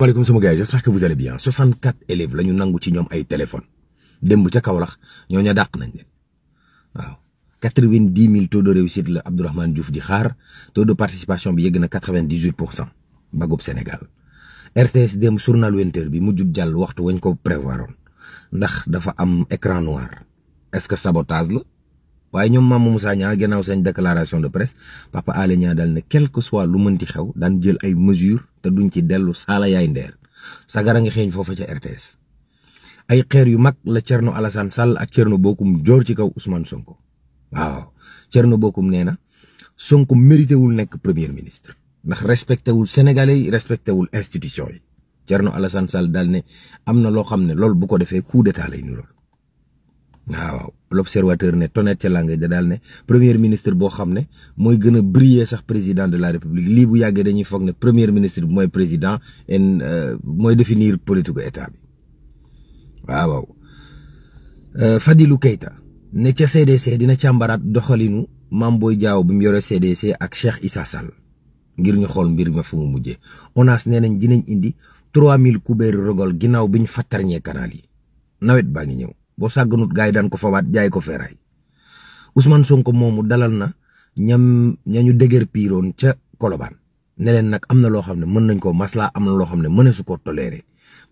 Waaleykum sama gars, j'espère que vous allez bien. 64 élèves la ñu nangu ci ñoom ay téléphone démb ca Kaolack ñoo ña dàq nañ leen waaw 90 000 taux de réussite la Abdourahmane Diouf di xaar taux de participation bi yegg na 98% bagub Sénégal. RTS démb journal Winter bi mujjut jàll waxtu wañ ko prévoiroon ndax dafa am écran noir est-ce que sabotage la waaye ñoom Mame Moussa Niang gannaaw seen déclaration de presse Papa Alé Niang dal ne quel que soit lu mënti xew daan jël ay mesures te duñ ci dellu saala yaay ndeer sagara nga xeeñ foofa ca RTS ay xeer yu mag la Thierno Alassane Sall ak Thierno Bocoum joor ci kaw Ousmane Sonko waaw Thierno Bocoum nee na Sonko mérité wul nekk premier ministre ndax respecté wul sénégalais yi respecté wul institution yi Thierno Alassane Sall daal ne am na loo xam ne loolu bu ko defee coup d'état lay nirool waaw l'observateur ne tonnet ca langue da daal ne premier ministre boo xam ne mooy gën a briller sax président de la république lii bu yàggee dañuy foog ne premier ministre bi mooy président mooy définir politique état bi waaw Fadilou Keita ne ca CDC dina càmbaraat doxalinu Mame Boye Diao bi mu yore CDC ak Cheikh Issa Sall ngir ñu xool mbir ma fu mu mujjee ONAS nee nañ dinañ indi 3000 kubéeru rogol ginnaaw bi ñu fattarñee canal yi nawet baa ngi ñëw boo sàgganut gars yi daan ko fawaat jaay ko feeraay Ousmane Sonko moomu dalal na ñañu dëgër piiroon ca Colobane ne leen nag am na loo xam ne mën nañ koo maslaa am na loo xam ne mëne su ko toléré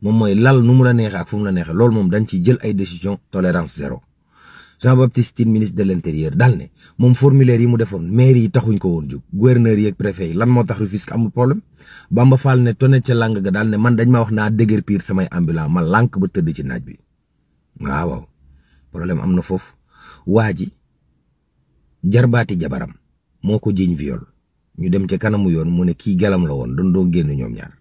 moom mooy lal nu mu la neexee ak fu mu la neexee loolu moom dañ ciy jël ay décision tolérance zéro Jean-Baptiste Tine ministre de l'intérieur daal ne moom formulaire yi mu defoon mairie yi taxuñ ko woon jóg gouverneur yi ak préfet yi lan moo tax Rufisque amul problème Bamba Fall ne tonnet ca làng ga daal ne man dañ ma wax naa dëgër piir samay ambulant ma lànk ba tëdd ci naaj bi waaw problème am na foofu waa ji jarbaati jabaram moo ko jiiñ viol ñu dem ca kanamu yoon mu ne kii gelam la woon doon génn ñoom ñaar